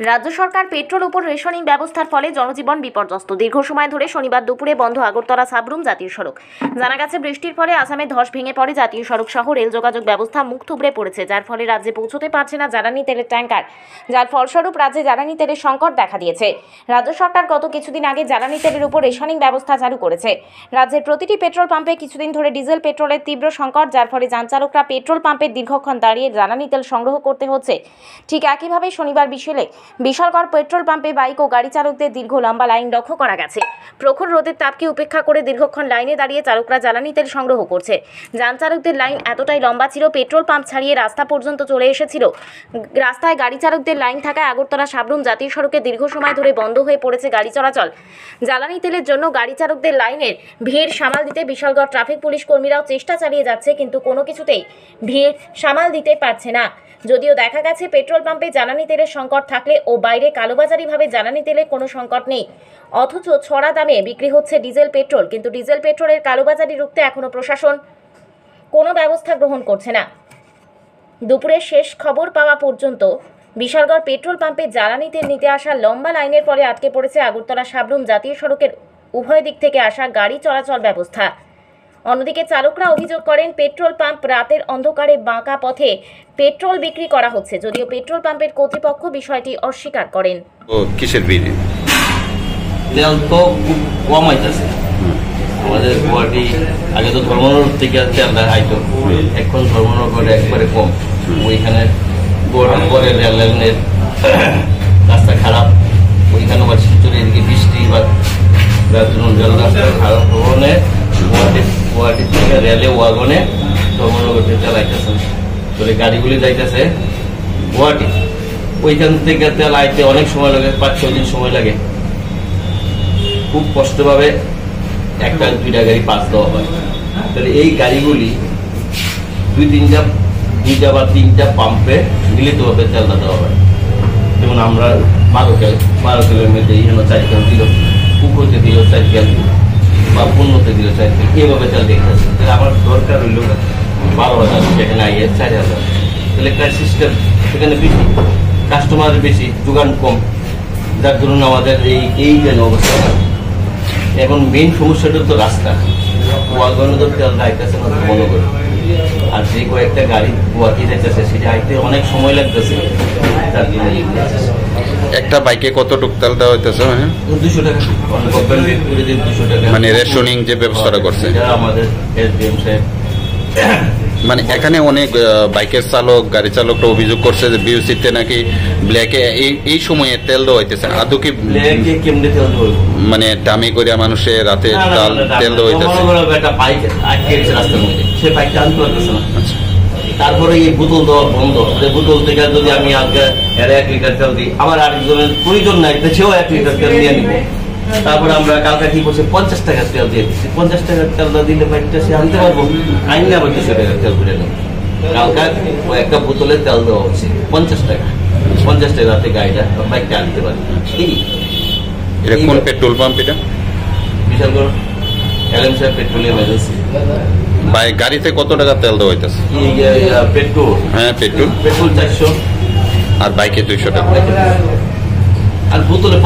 রাজ্য সরকার পেট্রোল উপর রেশনিং ব্যবস্থার ফলে জনজীবন বিপর্যস্ত। দীর্ঘ সময় ধরে শনিবার দুপুরে বন্ধ আগরতলা সাবরুম জাতীয় সড়ক। জানা গেছে, বৃষ্টির ফলে আসামে ধস ভেঙে পড়ে জাতীয় সড়ক সহ রেল যোগাযোগ ব্যবস্থা মুখ থুবড়ে পড়েছে, যার ফলে রাজ্যে পৌঁছতে পারছে না জ্বালানি তেলের ট্যাঙ্কার, যার ফলস্বরূপ রাজ্যে জ্বালানি তেলের সংকট দেখা দিয়েছে। রাজ্য সরকার গত কিছুদিন আগে জ্বালানি তেলের উপর রেশনিং ব্যবস্থা চালু করেছে। রাজ্যের প্রতিটি পেট্রোল পাম্পে কিছুদিন ধরে ডিজেল পেট্রোলের তীব্র সংকট, যার ফলে যান চালকরা পেট্রোল পাম্পে দীর্ঘক্ষণ দাঁড়িয়ে জ্বালানি তেল সংগ্রহ করতে হচ্ছে। ঠিক একইভাবে শনিবার বিকেলে বিশালগড় পেট্রোল পাম্পে বাইক ও গাড়ি চালকদের দীর্ঘ লম্বা লাইন লক্ষ্য করা গেছে। প্রখর রোদের তাপকে উপেক্ষা করে দীর্ঘক্ষণ লাইনে দাঁড়িয়ে চালকরা জ্বালানি তেল সংগ্রহ করছে। যান চালকদের লাইন এতটাই লম্বা ছিল, পেট্রোল পাম্প ছাড়িয়ে রাস্তা পর্যন্ত চলে এসেছিল। রাস্তায় গাড়ি চালকদের লাইন থাকায় আগরতলা সাবরুম জাতীয় সড়কে দীর্ঘ সময় ধরে বন্ধ হয়ে পড়েছে গাড়ি চলাচল। জ্বালানি তেলের জন্য গাড়ি চালকদের লাইনের ভিড় সামাল দিতে বিশালগড় ট্রাফিক পুলিশ কর্মীরাও চেষ্টা চালিয়ে যাচ্ছে, কিন্তু কোনো কিছুতেই ভিড় সামাল দিতে পারছে না। যদিও দেখা গেছে, পেট্রোল পাম্পে জ্বালানি তেলের সংকট থাকলে ও বাইরে কালোবাজারিভাবে জ্বালানি তেলের কোনো সংকট নেই, অথচ ছড়া দামে বিক্রি হচ্ছে ডিজেল পেট্রোল। কিন্তু ডিজেল পেট্রোলের কালোবাজারি রুখতে এখনও প্রশাসন কোনো ব্যবস্থা গ্রহণ করছে না। দুপুরের শেষ খবর পাওয়া পর্যন্ত বিশালগড় পেট্রোল পাম্পে জ্বালানি তেল নিতে আসা লম্বা লাইনের ফলে আটকে পড়েছে আগরতলা সাবরুম জাতীয় সড়কের উভয় দিক থেকে আসা গাড়ি চলাচল ব্যবস্থা। অন্যদিকে চালকরা অভিযোগ করেন, পেট্রোল পাম্প রাতের অন্ধকারে বাঁকা পথে পেট্রোল বিক্রি করা হচ্ছে, যদিও পেট্রোল পাম্পের কর্তৃপক্ষ বিষয়টি অস্বীকার করেন। কিসের বিল? তেল তো খুব কম আইতেছে আমাদের গুয়াহাটি। আগে তো ধর্মনগর থেকে তেলটা আইতো, এখন ধর্মনগর একবারে কম। ওইখানে গুয়াহাটি পরে রেল লাইনের রাস্তা খারাপ, ওইখানে আবার শিলচরের এদিকে বৃষ্টি বা রেল রাস্তা খারাপ ভবনে গুয়াহাটি থেকে রেলে ওয়াগনে ধর্মনগর তেল আইতেছে। তাহলে গাড়িগুলি যাইতেছে গুয়াহাটি, ওইখান থেকে তেল আইতে অনেক সময় লাগে, 5-6 দিন সময় লাগে। খুব কষ্টভাবে একটা দুইটা গাড়ি পাস দেওয়া হয়। তাহলে এই গাড়িগুলি দুইটা বা তিনটা পাম্পে মিলিতভাবে তেলটা দেওয়া হয়। যেমন আমরা 12 কিলোর মধ্যে এখানে 4 কিলো দিল, পুকুরতে দিল 4 কিলো বা পূর্ণতে দিল 4 কিলো, এইভাবে তেল দেখতেছে। তাহলে আমার দরকার হইল 12,000, সেখানে আইয়ে 4,000। তাহলে ক্রাইস সিস্টেম সেখানে বেশি, কাস্টমার বেশি, যোগান কম, যার জন্য আমাদের এই যেন অবস্থা। এখন মেইন সমস্যাটা তো রাস্তা, ওয়াগনে তো তেল যাইতেছে না মনে করি, আর যে কয়েকটা গাড়ি গুয়াহাটি যাইতেছে সেটা আইতে অনেক সময় লাগতেছে। তার জন্য একটা বাইকে কতটুক তেল দেওয়া হইতেছে? 200 টাকা গভর্নমেন্ট করে দিয়ে 200 টাকা, মানে রেশনিং যে ব্যবস্থাটা করছে আমাদের এসডিএম সাহেব। মানে এখানে অনেক বাইকের চালক, গাড়ি চালকরা অভিযোগ করছে যে বিউসিতে নাকি ব্ল্যাকে এই সময়ে তেল দেওয়া হইতেছে। আদৌ কি ব্ল্যাকে কেমনে তেল দেওয়া? মানে ডামি করে মানুষের রাতে তেল দেওয়া হইতেছে? একটা বাইক আটকে গেছে রাস্তার মধ্যে, সে বাইকটা আনতে পারতেছে না। তারপরে এই বোতল দেওয়া বন্ধ। বোতল থেকে যদি আমি আজকে 1 লিটার তেল দিই, আমার আরেকজনের প্রয়োজন নাই, সেও 1 লিটার তেল নিয়ে নিব। তারপরে আমরা কালকে কি করছি, 50 টাকার তেল দিয়ে দিচ্ছি। 50 টাকার তেলটা দিলে বাইকটা সে আনতে পারবো, আইন না আবার 200 টাকার তেল করে নেব। কালকা একটা বোতলে তেল দেওয়া হচ্ছে 50 টাকা, 50 টাকাতে গাড়িটা বাইকটা আনতে পারে। এটা কোন পেট্রোল পাম্প? এটা বিশালগড় এলএম সাহেব পেট্রোলিয়াম এজেন্সি। গাড়িতে কত টাকা তেল দেওয়া হইতেছে? পেট্রোল, হ্যাঁ পেট্রোল 400, আর বাইকে 200 টাকা। আর বোতলে